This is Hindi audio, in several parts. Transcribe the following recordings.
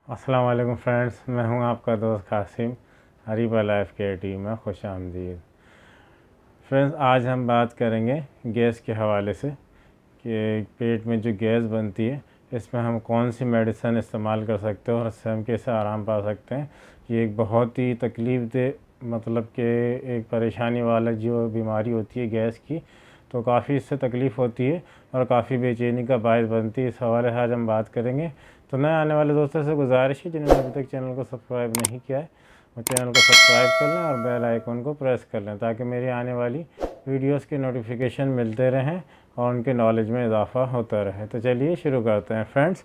अस्सलाम वालेकुम फ्रेंड्स, मैं हूं आपका दोस्त Qasim. Hariba life care team में खुश आमदीद। फ्रेंड्स, आज हम बात करेंगे गैस के हवाले से कि पेट में जो गैस बनती है इसमें हम कौन सी मेडिसिन इस्तेमाल कर सकते हैं और इससे हम कैसे आराम पा सकते हैं। ये एक बहुत ही तकलीफ़ दे मतलब कि एक परेशानी वाला जो बीमारी होती है गैस की, तो काफ़ी इससे तकलीफ़ होती है और काफ़ी बेचैनी का बायस बनती है। इस हवाले से आज हम बात करेंगे। तो नए आने वाले दोस्तों से गुजारिश है जिन्होंने अभी तक चैनल को सब्सक्राइब नहीं किया है वो चैनल को सब्सक्राइब कर लें और बेल आइकन को प्रेस कर लें ताकि मेरी आने वाली वीडियोस के नोटिफिकेशन मिलते रहें और उनके नॉलेज में इजाफ़ा होता रहे। तो चलिए शुरू करते हैं फ्रेंड्स।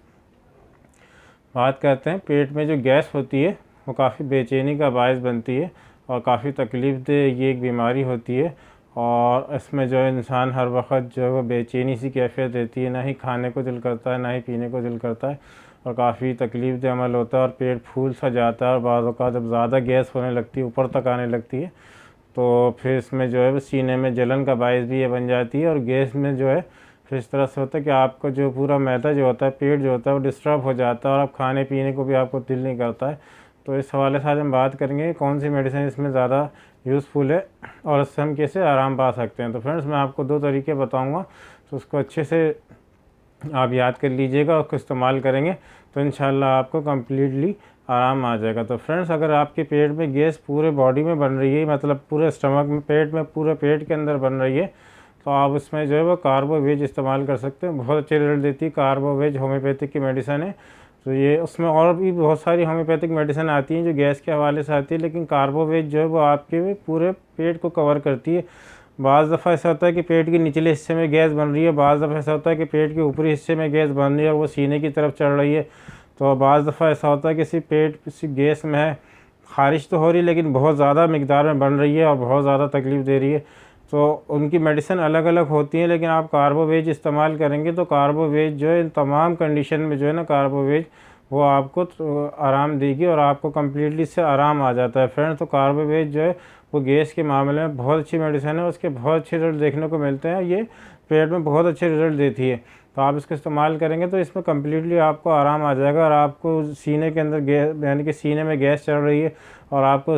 बात करते हैं, पेट में जो गैस होती है वो काफ़ी बेचैनी का बायस बनती है और काफ़ी तकलीफ़ दे ये एक बीमारी होती है। और इसमें जो है इंसान हर वक्त जो है वो बेचैनी सी कैफियत रहती है, ना ही खाने को दिल करता है ना ही पीने को दिल करता है और काफ़ी तकलीफ़ दे अमल होता है और पेट फूल सा जाता है। और बाज़ औक़ात जब ज़्यादा गैस होने लगती है, ऊपर तक आने लगती है, तो फिर इसमें जो है वो सीने में जलन का बायस भी ये बन जाती है। और गैस में जो है फिर इस तरह से होता है कि आपका जो पूरा मैदा जो होता है, पेट जो होता है वो डिस्टर्ब हो जाता है और आप खाने पीने को भी आपको दिल नहीं करता है। तो इस हवाले से आज हम बात करेंगे कौन सी मेडिसिन इसमें ज़्यादा यूज़फुल है और इससे हम कैसे आराम पा सकते हैं। तो फ्रेंड्स, मैं आपको दो तरीके बताऊंगा, तो उसको अच्छे से आप याद कर लीजिएगा और उसको इस्तेमाल करेंगे तो इंशाल्लाह आपको कम्प्लीटली आराम आ जाएगा। तो फ्रेंड्स, अगर आपके पेट में गैस पूरे बॉडी में बन रही है, मतलब पूरे स्टमक में, पेट में, पूरे पेट के अंदर बन रही है, तो आप उसमें जो है वो कार्बोवेज इस्तेमाल कर सकते हैं। बहुत अच्छे रिजल्ट देती है। कार्बोवेज होम्योपैथिक की मेडिसिन है। तो ये उसमें और भी बहुत सारी होम्योपैथिक मेडिसिन आती हैं जो गैस के हवाले से आती है, लेकिन कार्बोवेज जो है वो आपके पूरे पेट को कवर करती है। बाज़ दफ़ा ऐसा होता है कि पेट के निचले हिस्से में गैस बन रही है, बाज़ दफ़ा ऐसा होता है कि पेट के ऊपरी हिस्से में गैस बन रही है और वो सीने की तरफ चढ़ रही है। तो बाज़ दफ़ा ऐसा होता है कि सिर्फ पेट किसी गैस में है, ख़ारिज तो हो रही है लेकिन बहुत ज़्यादा मिकदार में बन रही है और बहुत ज़्यादा तकलीफ़ दे रही है। तो उनकी मेडिसिन अलग अलग होती हैं, लेकिन आप कार्बोवेज इस्तेमाल करेंगे तो कार्बोवेज जो है इन तमाम कंडीशन में जो है ना, कार्बोवेज वो आपको तो आराम देगी और आपको कम्प्लीटली इससे आराम आ जाता है फ्रेंड्स। तो कार्बोवेज जो है वो गैस के मामले में बहुत अच्छी मेडिसिन है, उसके बहुत अच्छे रिजल्ट देखने को मिलते हैं। ये पेट में बहुत अच्छे रिजल्ट देती है। तो आप इसको इस्तेमाल करेंगे तो इसमें कम्प्लीटली आपको आराम आ जाएगा और आपको सीने के अंदर गैस, यानी कि सीने में गैस चढ़ रही है और आपको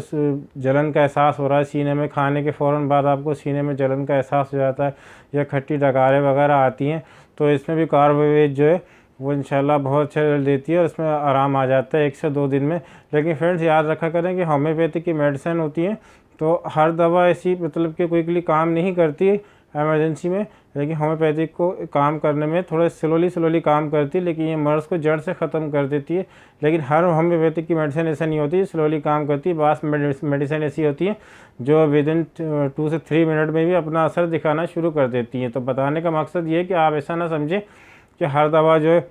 जलन का एहसास हो रहा है सीने में, खाने के फ़ौरन बाद आपको सीने में जलन का एहसास हो जाता है या खट्टी डकारें वगैरह आती हैं, तो इसमें भी कार्बोवेज जो है वो इंशाल्लाह बहुत अच्छा रिजल्ट देती है और इसमें आराम आ जाता है 1 से 2 दिन में। लेकिन फ्रेंड्स, याद रखा करें कि होम्योपैथिक की मेडिसिन होती है तो हर दवा ऐसी मतलब कि क्विकली काम नहीं करती है एमरजेंसी में, लेकिन होम्योपैथिक को काम करने में थोड़ा स्लोली काम करती है, लेकिन ये मर्ज़ को जड़ से ख़त्म कर देती है। लेकिन हर होम्योपैथिक की मेडिसिन ऐसा नहीं होती, स्लोली काम करती है। बास मेडिसिन ऐसी होती है जो विदिन 2 से 3 मिनट में भी अपना असर दिखाना शुरू कर देती हैं। तो बताने का मकसद ये है कि आप ऐसा ना समझें कि हर दवा जो है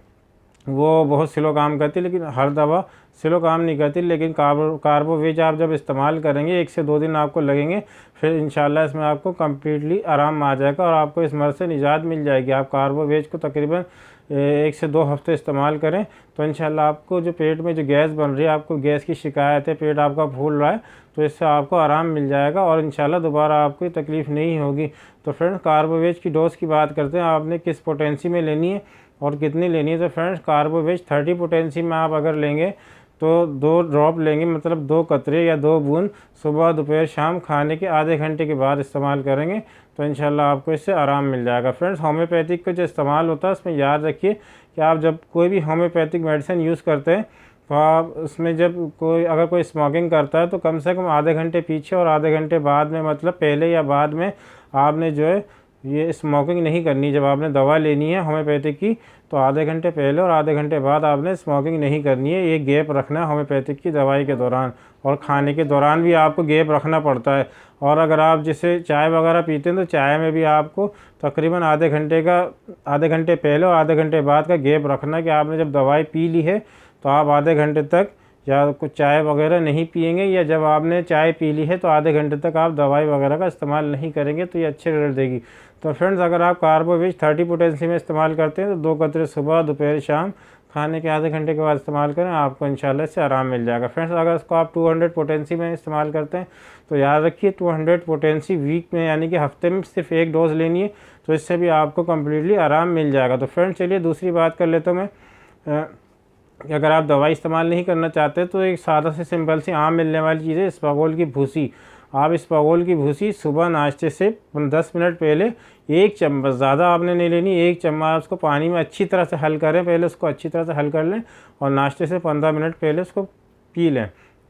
वो बहुत स्लो काम करती है, लेकिन हर दवा स्लो काम नहीं करती। लेकिन कार्बोवेज आप जब इस्तेमाल करेंगे 1 से 2 दिन आपको लगेंगे, फिर इंशाल्लाह इसमें आपको कम्प्लीटली आराम आ जाएगा और आपको इस मर्ज़ से निजात मिल जाएगी। आप कार्बोवेज को तकरीबन 1 से 2 हफ्ते इस्तेमाल करें तो इंशाल्लाह आपको जो पेट में जो गैस बन रही है, आपको गैस की शिकायत है, पेट आपका फूल रहा है, तो इससे आपको आराम मिल जाएगा और इंशाल्लाह दोबारा आपको तकलीफ़ नहीं होगी। तो फ्रेंड्स, कार्बोवेज की डोज़ की बात करते हैं, आपने किस पोटेंसी में लेनी है और कितनी लेनी है। तो फ्रेंड्स, कार्बोवेज 30 पोटेंसी में आप अगर लेंगे तो 2 ड्रॉप लेंगे, मतलब 2 कतरे या 2 बूंद सुबह, दोपहर, शाम खाने के आधे घंटे के बाद इस्तेमाल करेंगे तो इंशाल्लाह आपको इससे आराम मिल जाएगा। फ्रेंड्स, होम्योपैथिक का जो इस्तेमाल होता है उसमें याद रखिए कि आप जब कोई भी होम्योपैथिक मेडिसिन यूज़ करते हैं तो आप उसमें जब अगर कोई स्मोकिंग करता है तो कम से कम आधे घंटे पीछे और आधे घंटे बाद में, मतलब पहले या बाद में आपने जो है ये स्मोकिंग नहीं करनी। जब आपने दवा लेनी है होम्योपैथिक की तो आधे घंटे पहले और आधे घंटे बाद आपने स्मोकिंग नहीं करनी है। ये गैप रखना है होम्योपैथिक की दवाई के दौरान, और खाने के दौरान भी आपको गैप रखना पड़ता है। और अगर आप जैसे चाय वगैरह पीते हैं तो चाय में भी आपको तकरीबन आधे घंटे पहले और आधे घंटे बाद का गैप रखना है कि आपने जब दवाई पी ली है तो आप आधे घंटे तक या कुछ चाय वगैरह नहीं पिएंगे, या जब आपने चाय पी ली है तो आधे घंटे तक आप दवाई वगैरह का इस्तेमाल नहीं करेंगे, तो ये अच्छे रिजल्ट देगी। तो फ्रेंड्स, अगर आप कार्बोवेज 30 पोटेंसी में इस्तेमाल करते हैं तो 2 कतरे सुबह, दोपहर, शाम खाने के आधे घंटे के बाद इस्तेमाल करें, आपको इंशाल्लाह इससे आराम मिल जाएगा। फ्रेंड्स, अगर इसको आप 200 पोटेंसी में इस्तेमाल करते हैं तो याद रखिए 200 पोटेंसी वीक में, यानी कि हफ्ते में सिर्फ 1 डोज लेनी है, तो इससे भी आपको कम्प्लीटली आराम मिल जाएगा। तो फ्रेंड्स, चलिए दूसरी बात कर लेता हूँ मैं। अगर आप दवाई इस्तेमाल नहीं करना चाहते तो एक सादा से सिंपल सी आम मिलने वाली चीज़ है इसबगोल की भूसी। आप इसबगोल की भूसी सुबह नाश्ते से 10 मिनट पहले 1 चम्मच, ज़्यादा आपने नहीं लेनी, 1 चम्मच उसको पानी में अच्छी तरह से हल करें, पहले उसको अच्छी तरह से हल कर लें और नाश्ते से 15 मिनट पहले उसको पी लें।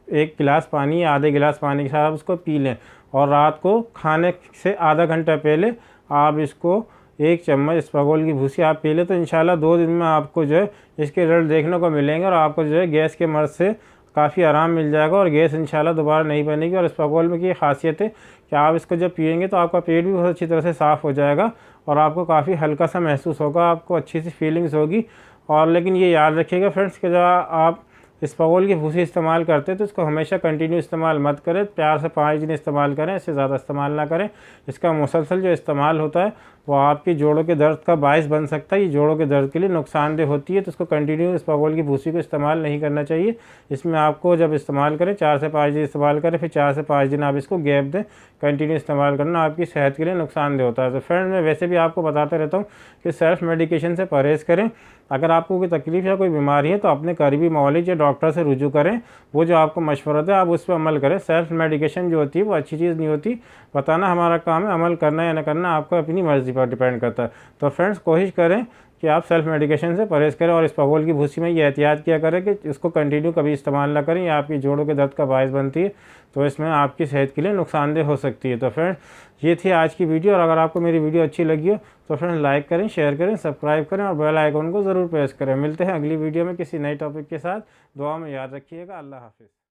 1 गिलास पानी या आधे गिलास पानी के साथ आप उसको पी लें और रात को खाने से आधा घंटा पहले आप इसको 1 चम्मच इसबगोल की भूसी आप पी लें तो इंशाल्लाह 2 दिन में आपको जो है इसके रिजल्ट देखने को मिलेंगे और आपको जो है गैस के मर्ज़ से काफ़ी आराम मिल जाएगा और गैस इंशाल्लाह दोबारा नहीं बनेगी। और इसबगोल में की खासियत है कि आप इसको जब पिएंगे तो आपका पेट भी बहुत अच्छी तरह से साफ़ हो जाएगा और आपको काफ़ी हल्का सा महसूस होगा, आपको अच्छी सी फीलिंग्स होगी। और लेकिन ये याद रखिएगा फ्रेंड्स कि जब आप इसबगोल की भूसी इस्तेमाल करते हैं तो इसको हमेशा कंटिन्यू इस्तेमाल मत करें, 4 से 5 दिन इस्तेमाल करें, इससे ज़्यादा इस्तेमाल ना करें। इसका मुसलसल जो इस्तेमाल होता है वो आपकी जोड़ों के दर्द का बायस बन सकता है, ये जोड़ों के दर्द के लिए नुकसानदेह होती है। तो इसको कंटिन्यू इसबगोल की भूसी को इस्तेमाल नहीं करना चाहिए। इसमें आपको जब इस्तेमाल करें 4 से 5 दिन इस्तेमाल करें, फिर 4 से 5 दिन आप इसको गैप दें। कंटिन्यू इस्तेमाल करना आपकी सेहत के लिए नुकसानदेह होता है। तो फ्रेंड मैं वैसे भी आपको बताते रहता हूँ कि सेल्फ मेडिकेशन से परहेज़ करें। अगर आपको कोई तकलीफ़ या कोई बीमारी है तो अपने करीबी मौलिक या डॉक्टर से रुजू करें, वो जो आपको मशवरा है आप उस पर अमल करें। सेल्फ मेडिकेशन जो होती है वो अच्छी चीज़ नहीं होती, बताना हमारा काम है, अमल करना या न करना आपको अपनी मर्ज़ी पर डिपेंड करता है। तो फ्रेंड्स कोशिश करें कि आप सेल्फ मेडिकेशन से परहेज़ करें और इसबगोल की भूसी में ये एहतियात किया करें कि इसको कंटिन्यू कभी इस्तेमाल ना करें, या आपकी जोड़ों के दर्द का बायस बनती है तो इसमें आपकी सेहत के लिए नुकसानदेह हो सकती है। तो फ्रेंड्स ये थी आज की वीडियो और अगर आपको मेरी वीडियो अच्छी लगी हो तो फ्रेंड्स लाइक करें, शेयर करें, सब्सक्राइब करें और बेल आइकन को ज़रूर प्रेस करें। मिलते हैं अगली वीडियो में किसी नए टॉपिक के साथ। दुआ में याद रखिएगा। अल्लाह हाफिज़।